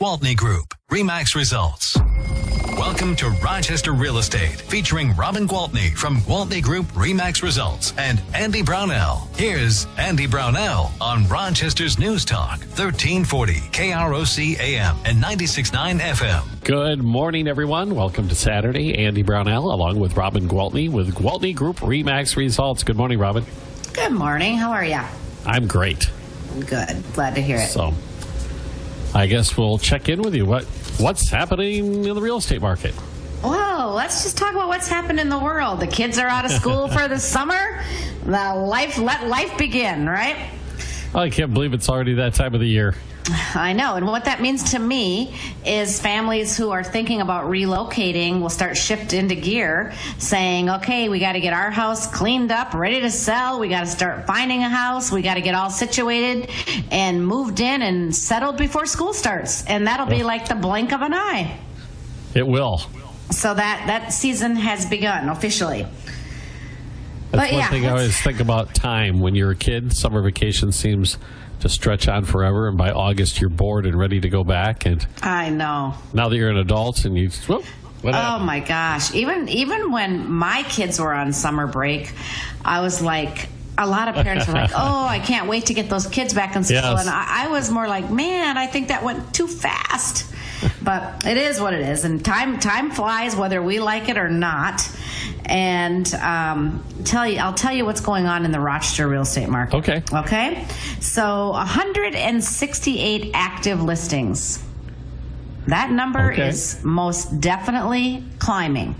Gwaltney Group-RE results. Welcome to Rochester Real Estate, featuring Robin Gwaltney from Gwaltney Group-RE results and Andy Brownell. Here's Andy Brownell on Rochester's News Talk, 1340 KROC AM and 96.9 FM. Good morning, everyone. Welcome to Saturday. Andy Brownell along with Robin Gwaltney with Gwaltney Group-RE results. Good morning, Robin. Good morning. How are you? I'm great. Good. Glad to hear it. So, I guess we'll check in with you. What's happening in the real estate market? Well, let's just talk about what's happened in the world. The kids are out of school for the summer. Let life begin, right? Oh, I can't believe it's already that time of the year. I know. And what that means to me is families who are thinking about relocating will start shifting into gear, saying, okay, we got to get our house cleaned up, ready to sell. We got to start finding a house. We got to get all situated and moved in and settled before school starts. And that'll be like the blink of an eye. It will. So that season has begun officially. That's one thing I always think about time. When you're a kid, summer vacation seems to stretch on forever, and by August you're bored and ready to go back. And I know. Now that you're an adult and what happened? My gosh. Even when my kids were on summer break, I was like, a lot of parents were like, oh, I can't wait to get those kids back in school. Yes. And I was more like, man, I think that went too fast. But it is what it is. And time flies whether we like it or not. And I'll tell you what's going on in the Rochester real estate market. Okay. So 168 active listings. That number is most definitely climbing.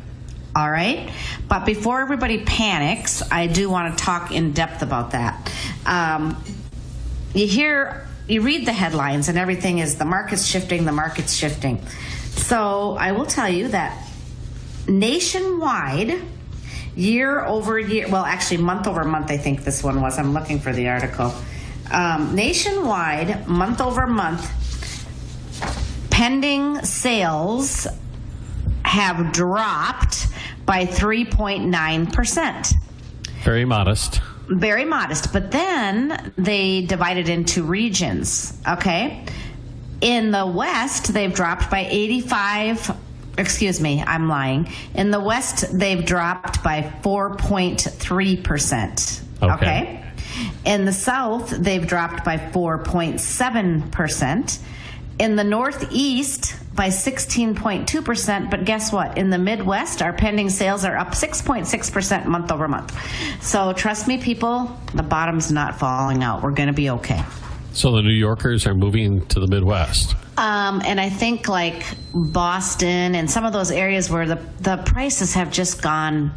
All right. But before everybody panics, I do want to talk in depth about that. You read the headlines and everything is the market's shifting. So I will tell you that nationwide, year over year, well, actually month over month, I think this one was. I'm looking for the article. Nationwide, month over month, pending sales have dropped by 3.9%. Very modest. Very modest. But then they divided into regions. Okay. In the West, they've dropped by 85. Excuse me, I'm lying. In the West, they've dropped by 4.3%. Okay. In the South, they've dropped by 4.7%. In the Northeast, by 16.2%. But guess what? In the Midwest, our pending sales are up 6.6% month over month. So trust me, people, the bottom's not falling out. We're going to be okay. So the New Yorkers are moving to the Midwest. And I think like Boston and some of those areas where the prices have just gone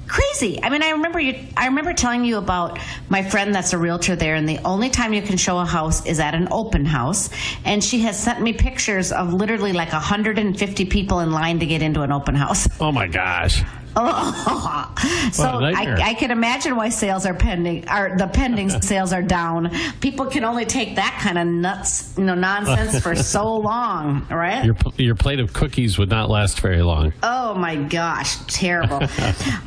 crazy. I mean, I remember telling you about my friend that's a realtor there, and the only time you can show a house is at an open house. And she has sent me pictures of literally like 150 people in line to get into an open house. Oh my gosh. Oh. So I can imagine why sales are pending, or the pending sales are down. People can only take that kind of nonsense for so long, right? Your plate of cookies would not last very long. Oh my gosh, terrible.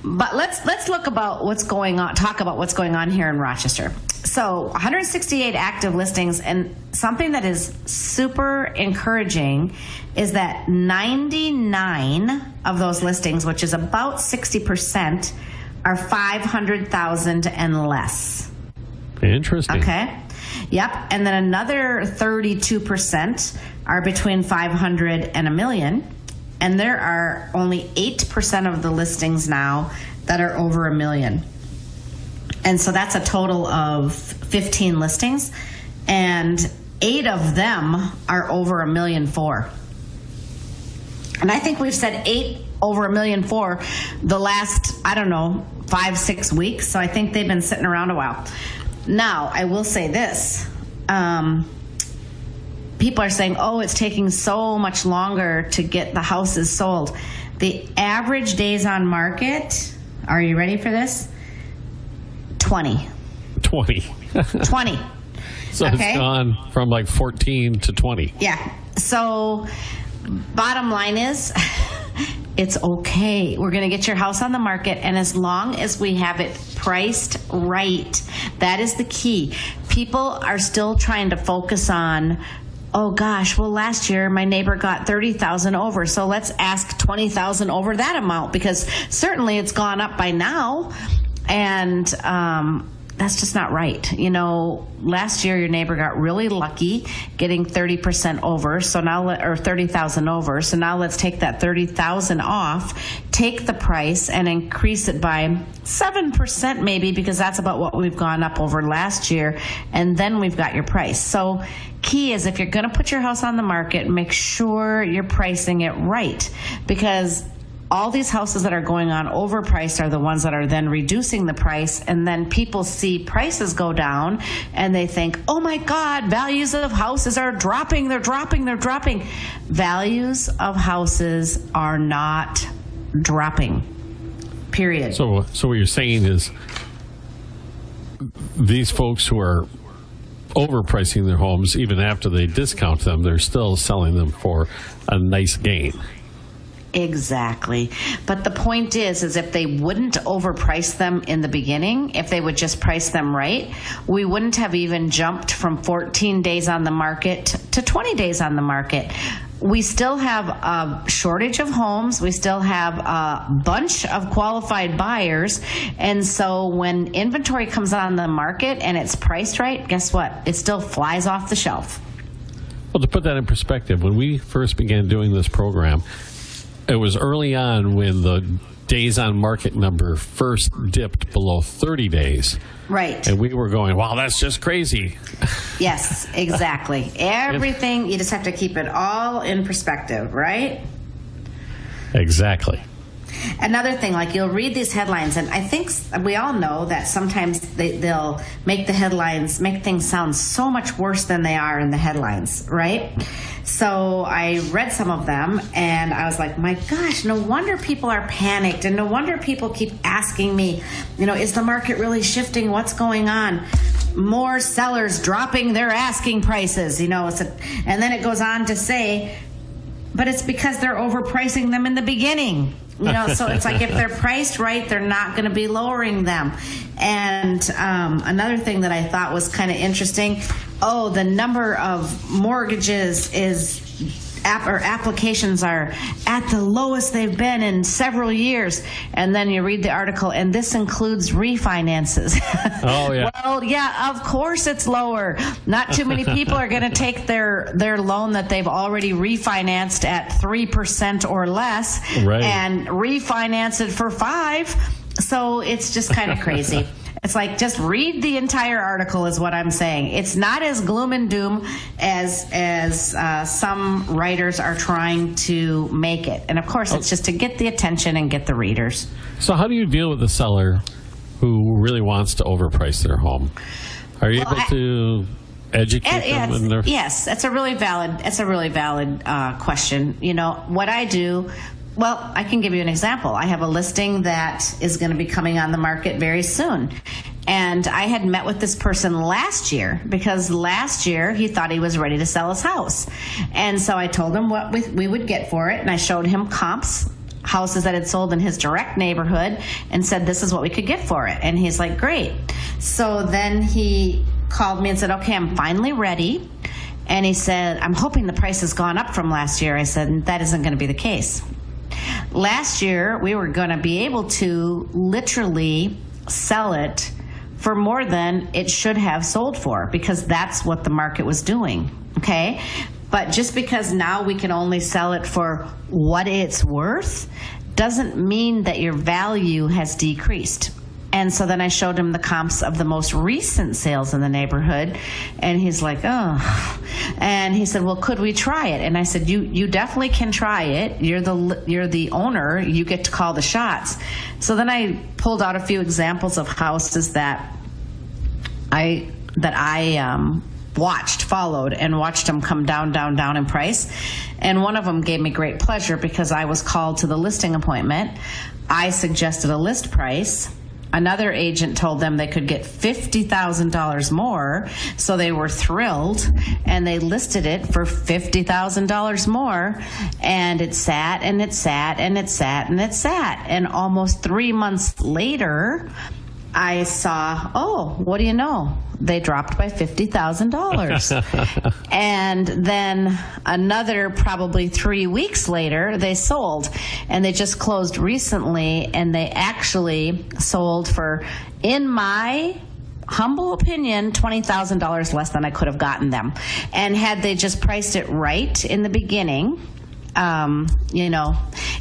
But let's talk about what's going on here in Rochester. So 168 active listings, and something that is super encouraging is that 99 of those listings, which is about 60%, are 500,000 and less. Interesting. Okay. Yep. And then another 32% are between 500 and $1 million. And there are only 8% of the listings now that are over $1 million. And so that's a total of 15 listings, and 8 of them are over $1.4 million. And I think we've said 8 over $1.4 million the last, 5-6 weeks. So I think they've been sitting around a while. Now, I will say this. People are saying, oh, it's taking so much longer to get the houses sold. The average days on market, are you ready for this? 20. 20. 20. So it's gone from like 14 to 20. Yeah. So bottom line is, it's okay. We're going to get your house on the market, and as long as we have it priced right, that is the key. People are still trying to focus on, oh gosh, well last year my neighbor got 30,000 over, so let's ask 20,000 over that amount, because certainly it's gone up by now, and that's just not right. You know, last year your neighbor got really lucky getting 30% over, so now, or 30,000 over. So now let's take that 30,000 off, take the price and increase it by 7% maybe, because that's about what we've gone up over last year, and then we've got your price. So key is, if you're going to put your house on the market, make sure you're pricing it right, because all these houses that are going on overpriced are the ones that are then reducing the price, and then people see prices go down and they think, oh my God, values of houses are dropping, they're dropping, they're dropping. Values of houses are not dropping, period. So what you're saying is these folks who are overpricing their homes, even after they discount them, they're still selling them for a nice gain. Exactly. But the point is if they wouldn't overprice them in the beginning, if they would just price them right, we wouldn't have even jumped from 14 days on the market to 20 days on the market. We still have a shortage of homes. We still have a bunch of qualified buyers. And so when inventory comes on the market and it's priced right, guess what? It still flies off the shelf. Well, to put that in perspective, when we first began doing this program, it was early on when the days on market number first dipped below 30 days. Right. And we were going, wow, that's just crazy. Yes, exactly. Everything, you just have to keep it all in perspective, right? Exactly. Another thing, like you'll read these headlines, and I think we all know that sometimes they'll make the headlines make things sound so much worse than they are in the headlines, right? So I read some of them, and I was like, my gosh, no wonder people are panicked, and no wonder people keep asking me, you know, is the market really shifting? What's going on? More sellers dropping their asking prices, you know, and then it goes on to say, but it's because they're overpricing them in the beginning. You know, so it's like if they're priced right, they're not going to be lowering them. And another thing that I thought was kind of interesting, the number of mortgages applications are at the lowest they've been in several years. And then you read the article, and this includes refinances. Oh, yeah. Well, yeah, of course it's lower. Not too many people are going to take their loan that they've already refinanced at 3% or less, right, and refinance it for 5%. So it's just kind of crazy. It's like, just read the entire article is what I'm saying. It's not as gloom and doom as some writers are trying to make it. And of course, it's just to get the attention and get the readers. So how do you deal with the seller who really wants to overprice their home? Are you able to educate them? Yes, that's a really valid question. You know, what I do, well, I can give you an example. I have a listing that is going to be coming on the market very soon. And I had met with this person last year, because last year he thought he was ready to sell his house. And so I told him what we would get for it, and I showed him comps, houses that had sold in his direct neighborhood, and said, this is what we could get for it. And he's like, great. So then he called me and said, okay, I'm finally ready. And he said, I'm hoping the price has gone up from last year. I said, that isn't going to be the case. Last year, we were going to be able to literally sell it for more than it should have sold for, because that's what the market was doing, okay? But just because now we can only sell it for what it's worth doesn't mean that your value has decreased. And so then I showed him the comps of the most recent sales in the neighborhood, and he's like, oh. And he said, well, could we try it? And I said, you definitely can try it. You're the owner. You get to call the shots. So then I pulled out a few examples of houses that I followed and watched them come down in price. And one of them gave me great pleasure, because I was called to the listing appointment. I suggested a list price. Another agent told them they could get $50,000 more, so they were thrilled, and they listed it for $50,000 more, and it sat, and it sat, and it sat, and it sat. And almost 3 months later, I saw, what do you know? they dropped by $50,000. And then another probably 3 weeks later, they sold. And they just closed recently, and they actually sold for, in my humble opinion, $20,000 less than I could have gotten them. And had they just priced it right in the beginning,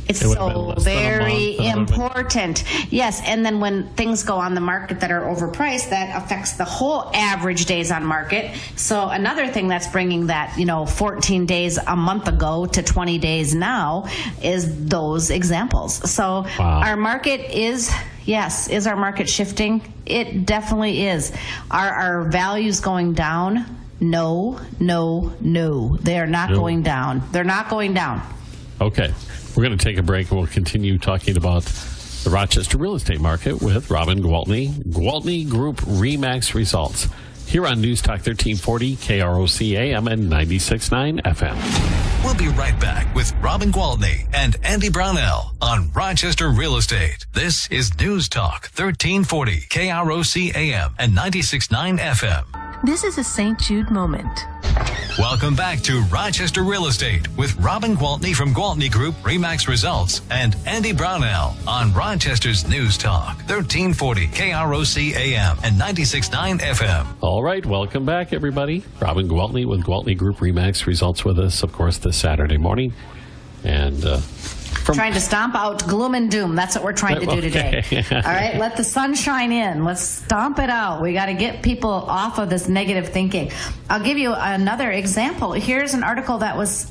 it's so very important. Yes, and then when things go on the market that are overpriced, that affects the whole average days on market. So another thing that's bringing that, 14 days a month ago to 20 days now is those examples. So our market is our market shifting? It definitely is. Are our values going down? No. They are not going down. They're not going down. Okay. We're going to take a break, and we'll continue talking about the Rochester real estate market with Robin Gwaltney, Gwaltney Group-RE results. Here on News Talk 1340, KROC AM and 96.9 FM. We'll be right back with Robin Gwaltney and Andy Brownell on Rochester Real Estate. This is News Talk 1340, KROC AM and 96.9 FM. This is a St. Jude moment. Welcome back to Rochester Real Estate with Robin Gwaltney from Gwaltney Group-RE results and Andy Brownell on Rochester's News Talk 1340 KROC AM and 96.9 FM. All right, welcome back, everybody. Robin Gwaltney with Gwaltney Group-RE results with us, of course, this Saturday morning. And trying to stomp out gloom and doom. That's what we're trying to do today. All right, let the sun shine in. Let's stomp it out. We got to get people off of this negative thinking. I'll give you another example. Here's an article that was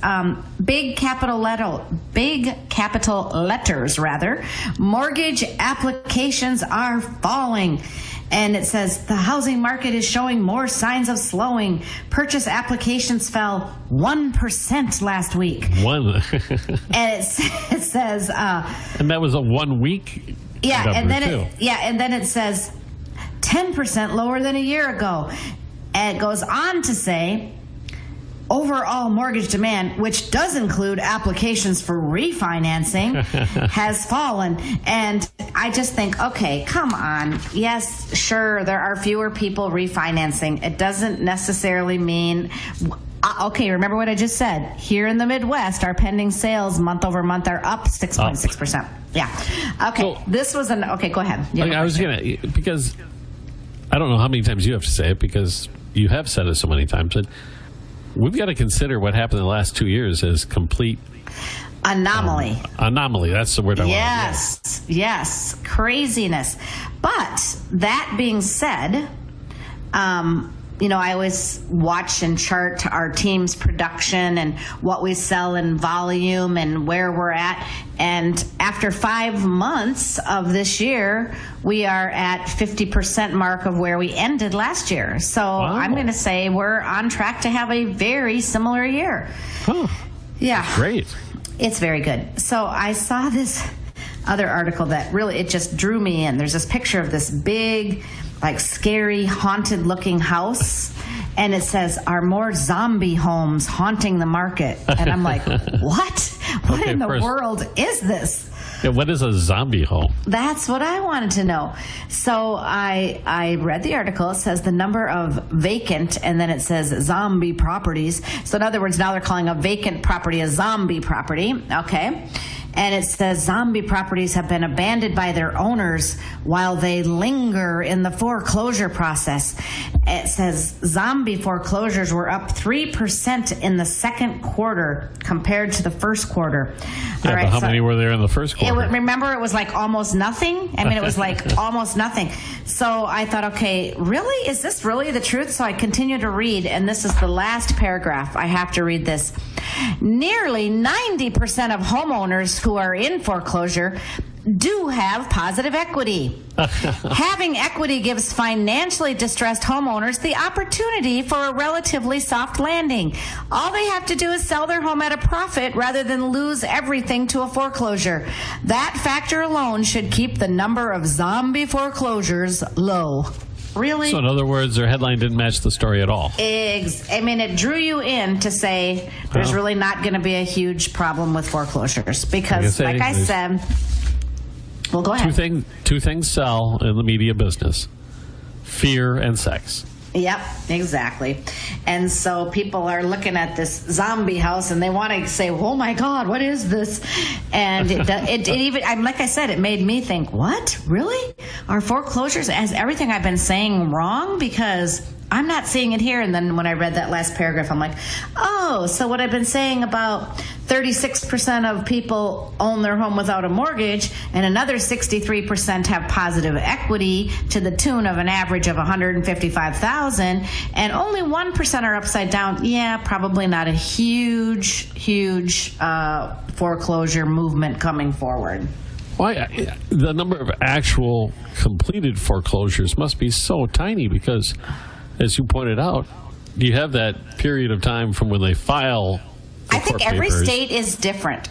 big capital letters. Mortgage applications are falling. And it says the housing market is showing more signs of slowing. Purchase applications fell 1% last week. And it says, and that was a 1 week. Yeah, and then it says 10% lower than a year ago. And it goes on to say, overall mortgage demand, which does include applications for refinancing, has fallen. And I just think, okay, come on. Yes, sure, there are fewer people refinancing. It doesn't necessarily mean... Okay, remember what I just said. Here in the Midwest, our pending sales month over month are up 6.6%. Yeah. Okay, so, this was an... Okay, go ahead. I was going to... Because I don't know how many times you have to say it, because you have said it so many times, but we've got to consider what happened in the last 2 years as complete anomaly. Anomaly, that's the word I want to use. Yes, craziness. But that being said, I always watch and chart our team's production and what we sell in volume and where we're at. And after 5 months of this year, we are at 50% mark of where we ended last year. So I'm going to say we're on track to have a very similar year. Huh. Yeah. Great. It's very good. So I saw this other article that really, it just drew me in. There's this picture of this big, scary, haunted-looking house, and it says, "Are more zombie homes haunting the market?" And I'm like, what? What in the world is this? Yeah, what is a zombie home? That's what I wanted to know. So I read the article. It says the number of vacant, and then it says zombie properties. So in other words, now they're calling a vacant property a zombie property. Okay. And it says zombie properties have been abandoned by their owners while they linger in the foreclosure process. It says zombie foreclosures were up 3% in the second quarter compared to the first quarter. Yeah, all right, but how many were there in the first quarter? Remember, it was almost nothing? I mean, it was almost nothing. So I thought, okay, really? Is this really the truth? So I continued to read, and this is the last paragraph. I have to read this. Nearly 90% of homeowners who are in foreclosure do have positive equity. Having equity gives financially distressed homeowners the opportunity for a relatively soft landing. All they have to do is sell their home at a profit rather than lose everything to a foreclosure. That factor alone should keep the number of zombie foreclosures low. Really? So in other words, their headline didn't match the story at all. I mean, it drew you in to say there's really not going to be a huge problem with foreclosures because, like I said, well, go ahead. Two things sell in the media business: fear and sex. Yep, exactly. And so people are looking at this zombie house and they want to say, oh my God, what is this? And it even, like I said, it made me think, what? Really? Are foreclosures, as everything I've been saying, wrong? Because I'm not seeing it here. And then when I read that last paragraph, I'm like, oh, so what I've been saying about 36% of people own their home without a mortgage and another 63% have positive equity to the tune of an average of $155,000, and only 1% are upside down. Yeah, probably not a huge foreclosure movement coming forward. Why the number of actual completed foreclosures must be so tiny because, as you pointed out, you have that period of time from when they file. I think every state is different.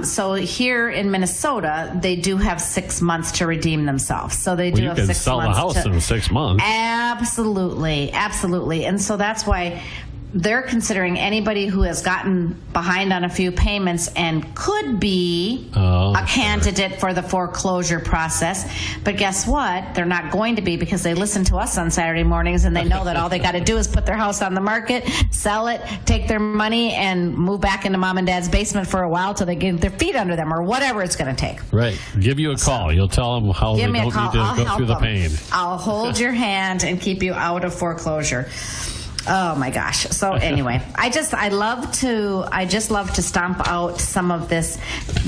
So here in Minnesota, they do have 6 months to redeem themselves. So they do have 6 months. You can sell the house in 6 months. Absolutely. And so that's why they're considering anybody who has gotten behind on a few payments and could be a candidate for the foreclosure process. But guess what? They're not going to be, because they listen to us on Saturday mornings and they know that all they got to do is put their house on the market, sell it, take their money, and move back into mom and dad's basement for a while till they get their feet under them, or whatever it's going to take. Right. Give you a call. You'll tell them how they don't need to go through the pain. I'll hold your hand and keep you out of foreclosure. Oh my gosh. So anyway, I just love to stomp out some of this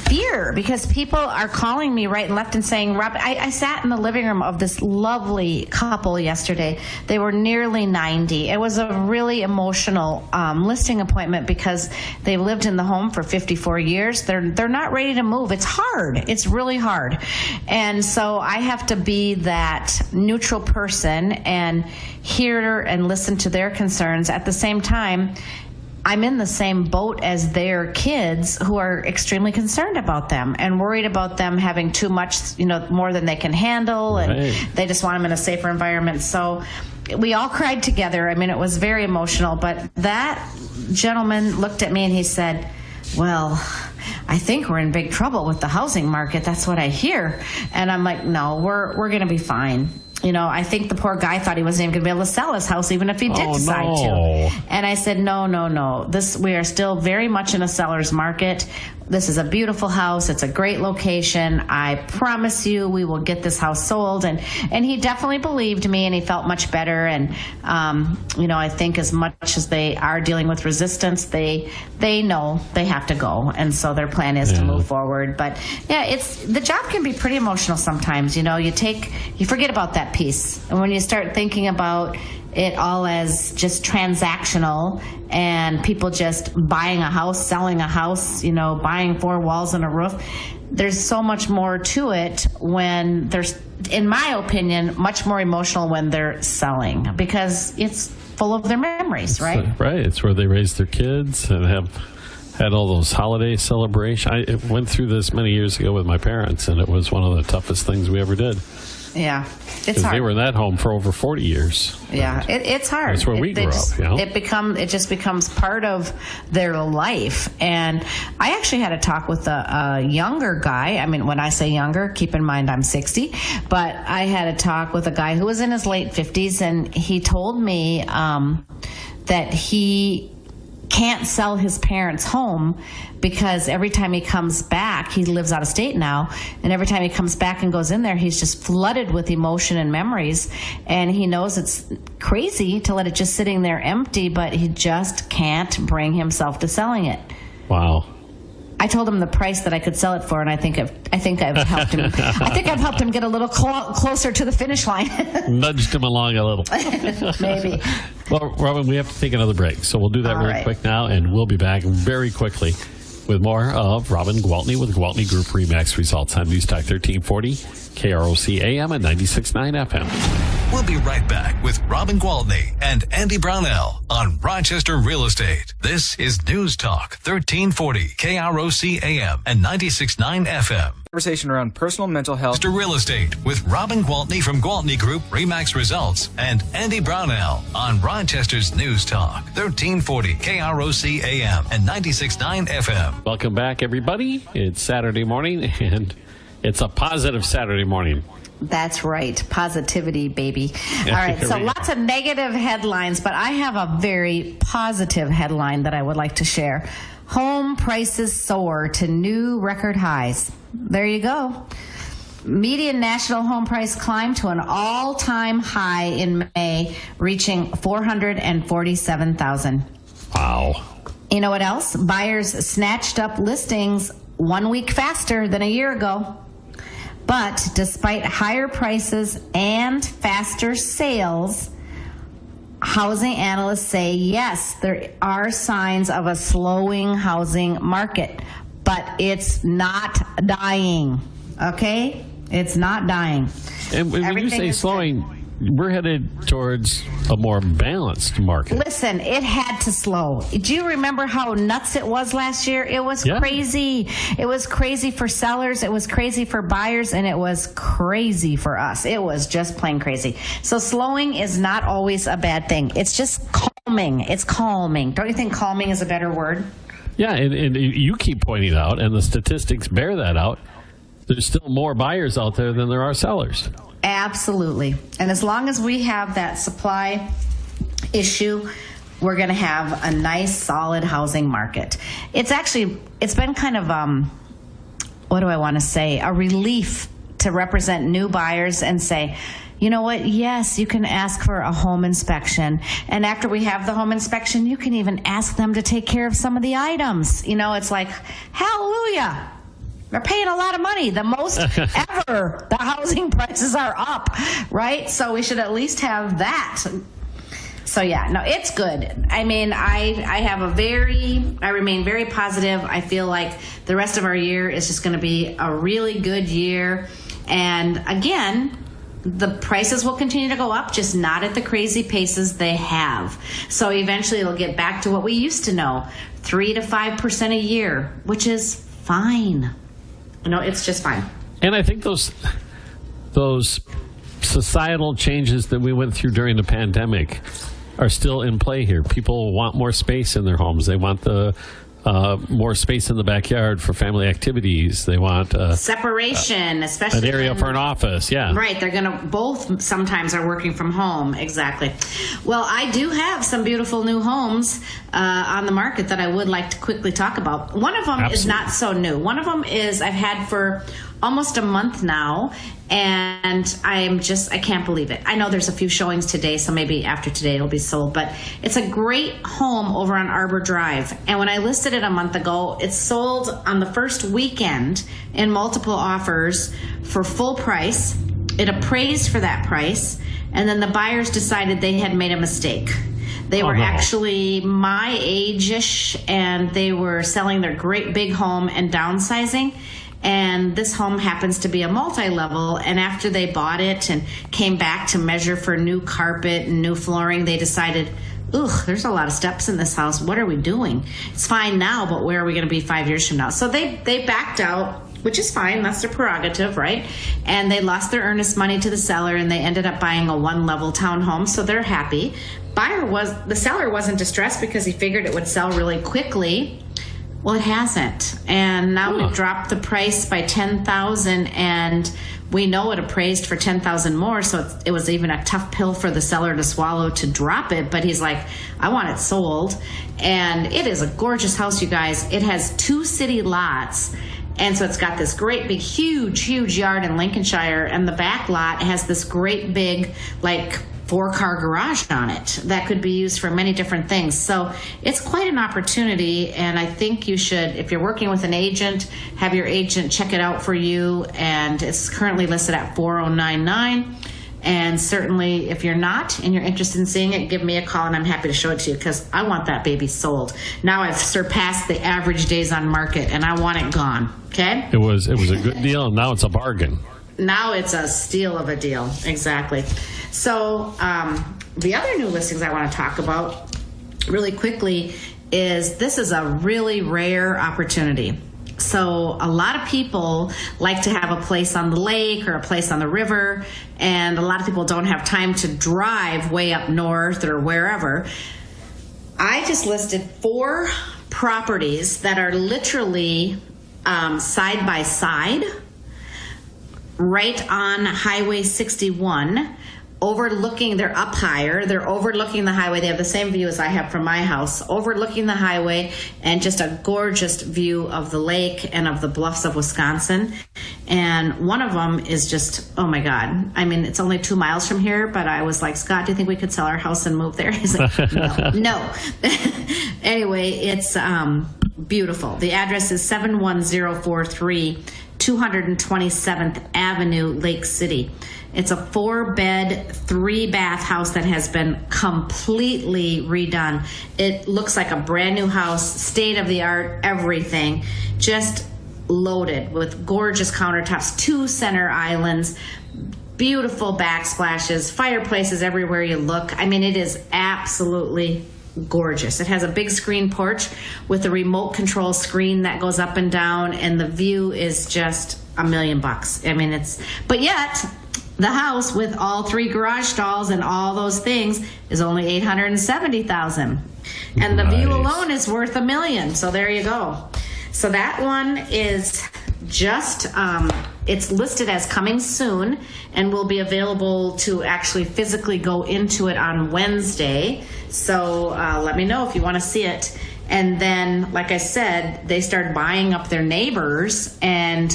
fear, because people are calling me right and left and saying, Rob, I sat in the living room of this lovely couple yesterday. They were nearly 90. It was a really emotional listing appointment because they've lived in the home for 54 years. They're not ready to move. It's hard. It's really hard. And so I have to be that neutral person and hear and listen to their concerns. At the same time, I'm in the same boat as their kids who are extremely concerned about them and worried about them having too much, more than they can handle, and they just want them in a safer environment. So we all cried together. I mean, it was very emotional, but that gentleman looked at me and he said, well, I think we're in big trouble with the housing market. That's what I hear. And I'm like, no, we're going to be fine. I think the poor guy thought he wasn't even going to be able to sell his house, even if he did decide to. And I said, no. We are still very much in a seller's market. This is a beautiful house. It's a great location. I promise you we will get this house sold. And he definitely believed me, and he felt much better. And, I think as much as they are dealing with resistance, they know they have to go. And so their plan is to move forward. But, the job can be pretty emotional sometimes. You forget about that piece. And when you start thinking about it all as just transactional and people just buying a house, selling a house, buying 4 walls and a roof, there's so much more to it when there's, in my opinion, much more emotional when they're selling, because it's full of their memories, right? Right. It's where they raise their kids and have had all those holiday celebrations. I went through this many years ago with my parents, and it was one of the toughest things we ever did. Yeah, it's hard. They were in that home for over 40 years. Yeah, it's hard. That's where we grew up. It just becomes part of their life. And I actually had a talk with a younger guy. I mean, when I say younger, keep in mind I'm 60. But I had a talk with a guy who was in his late 50s, and he told me that he can't sell his parents' home because every time he comes back, he lives out of state now, and every time he comes back and goes in there, he's just flooded with emotion and memories, and he knows it's crazy to let it just sitting there empty, but he just can't bring himself to selling it. Wow. I told him the price that I could sell it for, and I think I've helped him. I think I've helped him get a little closer to the finish line. Nudged him along a little. Maybe. Well, Robin, we have to take another break, so we'll do that very quick now, and we'll be back very quickly with more of Robin Gwaltney with Gwaltney Group-RE Max Results on News Talk 1340, KROC AM and 96.9 FM. We'll be right back with Robin Gwaltney and Andy Brownell on Rochester Real Estate. This is News Talk 1340, KROC AM and 96.9 FM. Conversation around personal mental health. Rochester Real Estate with Robin Gwaltney from Gwaltney Group-RE Max Results and Andy Brownell on Rochester's News Talk 1340, KROC AM and 96.9 FM. Welcome back, everybody. It's Saturday morning, and it's a positive Saturday morning. That's right. Positivity, baby. All right. So lots of negative headlines, but I have a very positive headline that I would like to share. Home prices soar to new record highs. There you go. Median national home price climbed to an all-time high in May, reaching $447,000. Wow. You know what else? Buyers snatched up listings 1 week faster than a year ago. But despite higher prices and faster sales, housing analysts say, yes, there are signs of a slowing housing market, but it's not dying, okay? It's not dying. And when you say slowing, we're headed towards a more balanced market. Listen, it had to slow. Do you remember how nuts it was last year? It was crazy. It was crazy for sellers. It was crazy for buyers. And it was crazy for us. It was just plain crazy. So slowing is not always a bad thing. It's just calming. It's calming. Don't you think calming is a better word? Yeah, and you keep pointing out, and the statistics bear that out, there's still more buyers out there than there are sellers. Absolutely. And as long as we have that supply issue, we're going to have a nice, solid housing market. It's been kind of, what do I want to say, a relief to represent new buyers and say, you know what, yes, you can ask for a home inspection. And after we have the home inspection, you can even ask them to take care of some of the items. You know, it's like, hallelujah. They're paying a lot of money, the most ever. The housing prices are up, right? So we should at least have that. So yeah, no, it's good. I mean, I remain very positive. I feel like the rest of our year is just going to be a really good year. And again, the prices will continue to go up, just not at the crazy paces they have. So eventually it'll get back to what we used to know, 3 to 5% a year, which is fine. No, it's just fine. And I think those societal changes that we went through during the pandemic are still in play here. People want more space in their homes. They want the more space in the backyard for family activities. They want separation, especially an area for an office. Yeah, right. They're going to both sometimes are working from home. Exactly. Well, I do have some beautiful new homes on the market that I would like to quickly talk about. One of them is not so new. One of them is I've had for almost a month now, and I can't believe it. I know there's a few showings today, so maybe after today it'll be sold, but it's a great home over on Arbor Drive. And when I listed it a month ago, it sold on the first weekend in multiple offers for full price. It appraised for that price, and then the buyers decided they had made a mistake. They were actually my age-ish, and they were selling their great big home and downsizing. And this home happens to be a multi-level, and after they bought it and came back to measure for new carpet and new flooring, they decided, there's a lot of steps in this house. What are we doing? It's fine now, but where are we going to be 5 years from now? So they backed out, which is fine. That's their prerogative, right? And they lost their earnest money to the seller, and they ended up buying a one-level townhome, so they're happy. The seller wasn't distressed because he figured it would sell really quickly. Well, it hasn't, and now we've dropped the price by $10,000, and we know it appraised for $10,000 more. So it was even a tough pill for the seller to swallow to drop it. But he's like, I want it sold, and it is a gorgeous house, you guys. It has 2 city lots, and so it's got this great big, huge yard in Lincolnshire, and the back lot has this great big, 4-car garage on it that could be used for many different things. So it's quite an opportunity, and I think you should, if you're working with an agent, have your agent check it out for you, and it's currently listed at $4,099. And certainly if you're not and you're interested in seeing it, give me a call and I'm happy to show it to you, because I want that baby sold. Now I've surpassed the average days on market and I want it gone. Okay? It was a good deal, and now it's a bargain. Now it's a steal of a deal. Exactly. So the other new listings I want to talk about really quickly is this is a really rare opportunity. So a lot of people like to have a place on the lake or a place on the river, and a lot of people don't have time to drive way up north or wherever. I just listed 4 properties that are literally side by side. right on Highway 61, overlooking, they're up higher, they're overlooking the highway. They have the same view as I have from my house, overlooking the highway, and just a gorgeous view of the lake and of the bluffs of Wisconsin. And one of them is just, oh my God. I mean, it's only 2 miles from here, but I was like, Scott, do you think we could sell our house and move there? He's like, no. Anyway, it's beautiful. The address is 71043 227th Avenue, Lake City. It's a 4-bed, 3-bath house that has been completely redone. It looks like a brand new house, state of the art, everything. Just loaded with gorgeous countertops, 2 center islands, beautiful backsplashes, fireplaces everywhere you look. I mean, it is absolutely gorgeous. It has a big screen porch with a remote control screen that goes up and down, and the view is just $1 million. I mean, but yet the house with all 3 garage stalls and all those things is only $870,000, and the view alone is worth $1 million. So there you go. So that one is just it's listed as coming soon, and will be available to actually physically go into it on Wednesday. So let me know if you want to see it. And then, like I said, they started buying up their neighbors and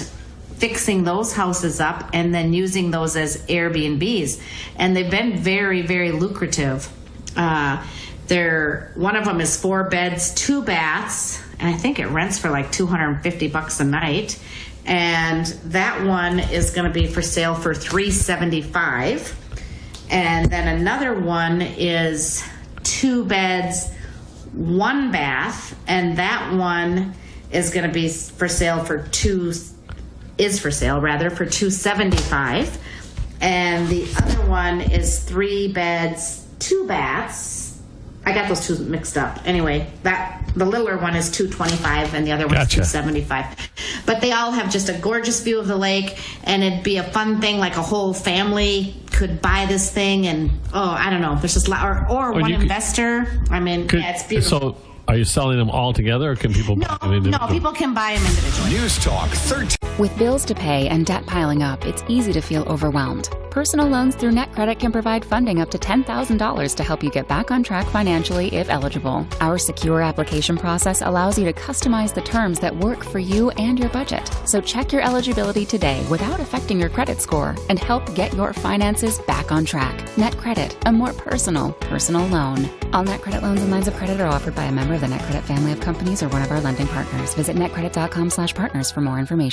fixing those houses up and then using those as Airbnbs. And they've been very, very lucrative. One of them is 4 beds, 2 baths, and I think it rents for like $250 a night. And that one is going to be for sale for $375. And then another one is 2 beds, 1 bath, and that one is going to be for sale for $275. And the other one is 3 beds, 2 baths. I got those 2 mixed up. Anyway, the littler one is $225 and the other one is $275. But they all have just a gorgeous view of the lake, and it'd be a fun thing, like a whole family could buy this thing, and I don't know. There's just or one investor. I mean, it's beautiful. So are you selling them all together, or can people buy them individually? No, people can buy them individually. News Talk 13. With bills to pay and debt piling up, it's easy to feel overwhelmed. Personal loans through NetCredit can provide funding up to $10,000 to help you get back on track financially if eligible. Our secure application process allows you to customize the terms that work for you and your budget. So check your eligibility today without affecting your credit score and help get your finances back on track. NetCredit, a more personal loan. All NetCredit loans and lines of credit are offered by a member of the NetCredit family of companies or one of our lending partners. Visit netcredit.com/partners for more information.